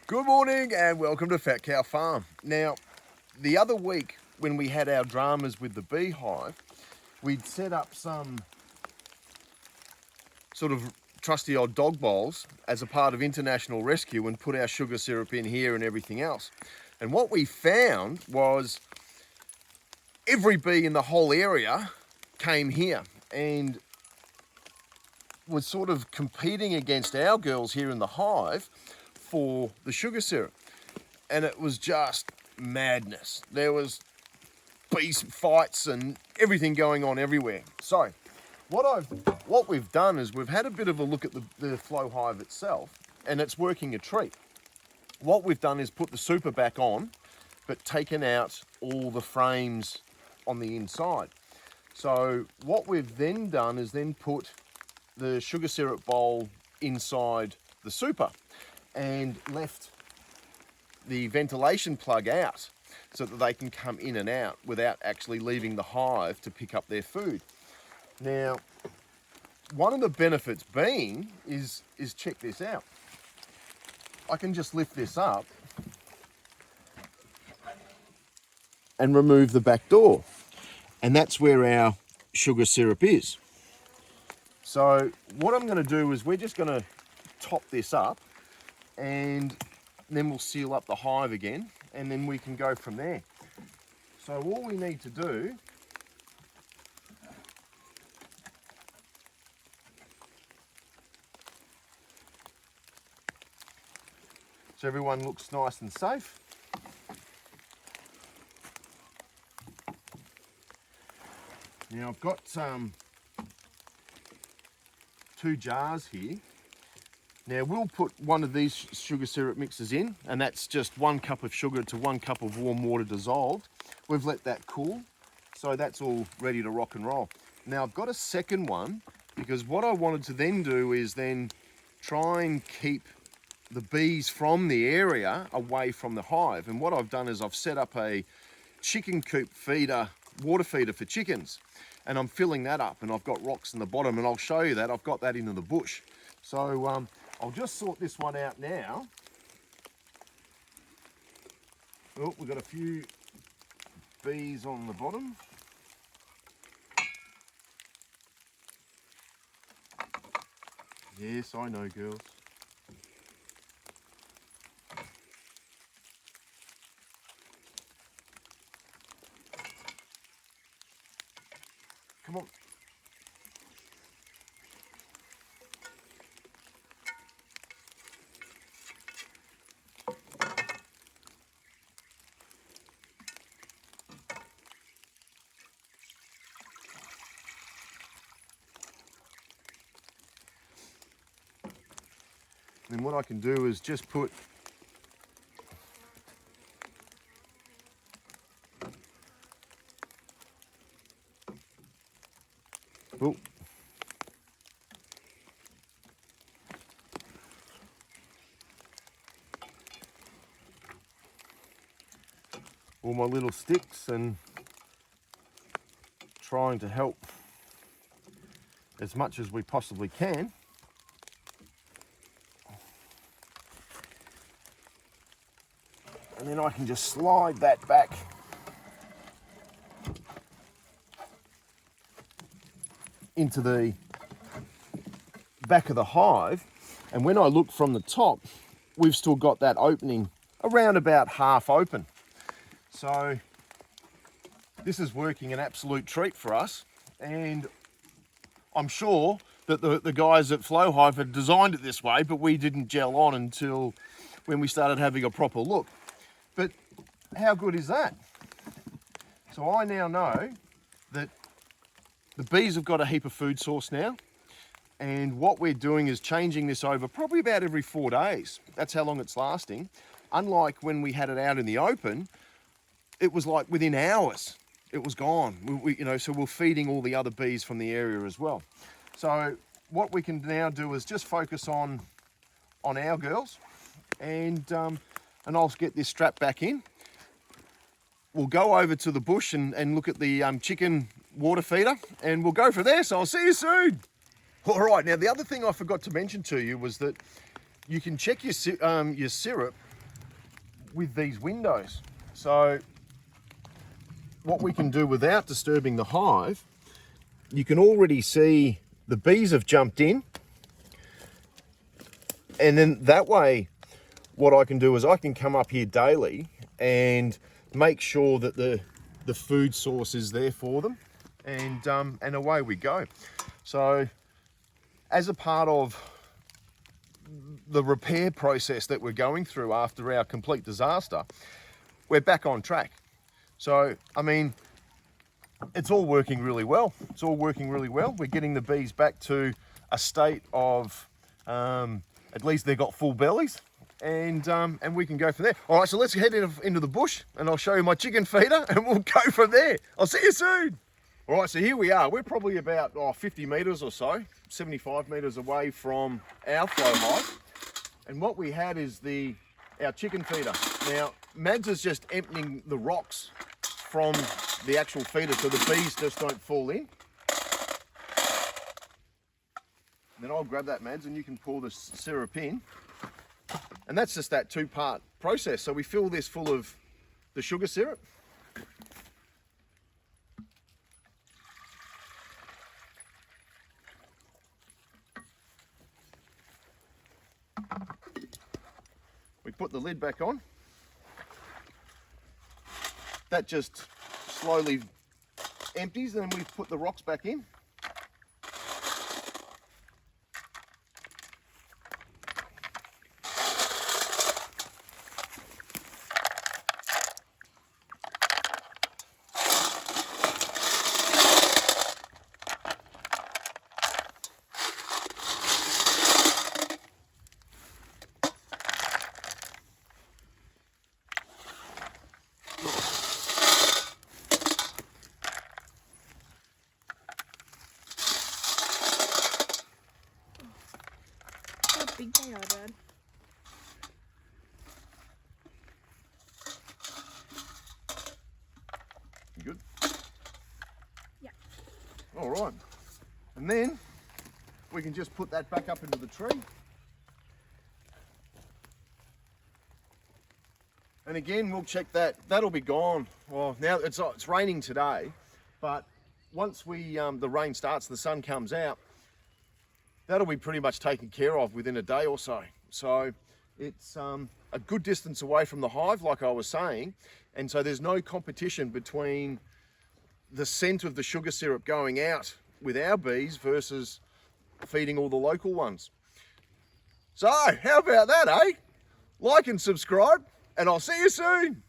Good morning and welcome to Fat Cow Farm. Now, the other week when we had our dramas with the beehive, we'd set up some sort of trusty old dog bowls as a part of international rescue and put our sugar syrup in here and everything else. And what we found was every bee in the whole area came here and was sort of competing against our girls here in the hive for the sugar syrup. And it was just madness. There was bee fights and everything going on everywhere. So what we've done is we've had a bit of a look at the flow hive itself, and it's working a treat. What we've done is put the super back on, but taken out all the frames on the inside. So what we've then done is then put the sugar syrup bowl inside the super and left the ventilation plug out so that they can come in and out without actually leaving the hive to pick up their food. Now, one of the benefits being is check this out. I can just lift this up and remove the back door, and that's where our sugar syrup is. So what I'm going to do is we're just going to top this up, and then we'll seal up the hive again, and then we can go from there. So all we need to do so everyone looks nice and safe. Now I've got 2 jars here. Now we'll put one of these sugar syrup mixes in, and that's just 1 cup of sugar to 1 cup of warm water dissolved. We've let that cool, so that's all ready to rock and roll. Now I've got a second one, because what I wanted to then do is then try and keep the bees from the area away from the hive. And what I've done is I've set up a chicken coop feeder, water feeder for chickens, and I'm filling that up, and I've got rocks in the bottom, and I'll show you that. I've got that into the bush. So I'll just sort this one out now. Oh, we've got a few bees on the bottom. Yes, I know, girls. Come on. Then what I can do is just put all my little sticks and trying to help as much as we possibly can. And then I can just slide that back into the back of the hive. And when I look from the top, we've still got that opening around about half open. So this is working an absolute treat for us. And I'm sure that the guys at Flow Hive had designed it this way, but we didn't gel on until when we started having a proper look. But how good is that? So I now know that the bees have got a heap of food source now, and what we're doing is changing this over probably about every 4 days. That's how long it's lasting. Unlike when we had it out in the open, it was like within hours, it was gone. So we're feeding all the other bees from the area as well. So what we can now do is just focus on our girls, and I'll get this strap back in. We'll go over to the bush and look at the chicken water feeder, and we'll go from there. So I'll see you soon. All right, now the other thing I forgot to mention to you was that you can check your syrup with these windows. So what we can do without disturbing the hive, you can already see the bees have jumped in. And then that way, what I can do is I can come up here daily and make sure that the food source is there for them, and away we go. So as a part of the repair process that we're going through after our complete disaster, we're back on track. So, I mean, it's all working really well. It's all working really well. We're getting the bees back to a state of, at least they've got full bellies, and we can go from there. All right, so let's head into the bush, and I'll show you my chicken feeder, and we'll go from there. I'll see you soon. All right, so here we are. We're probably about 50 metres or so, 75 metres away from our flow hive. And what we had is our chicken feeder. Now, Mads is just emptying the rocks from the actual feeder so the bees just don't fall in. And then I'll grab that, Mads, and you can pour the syrup in. And that's just that two-part process. So we fill this full of the sugar syrup. We put the lid back on. That just slowly empties, and then we put the rocks back in. Big they are, Dad. You good? Yeah. All right. And then we can just put that back up into the tree. And again, we'll check that. That'll be gone. Well, now it's raining today, but once the rain starts, the sun comes out, that'll be pretty much taken care of within a day or so. So it's a good distance away from the hive, like I was saying. And so there's no competition between the scent of the sugar syrup going out with our bees versus feeding all the local ones. So how about that, eh? Like and subscribe, and I'll see you soon.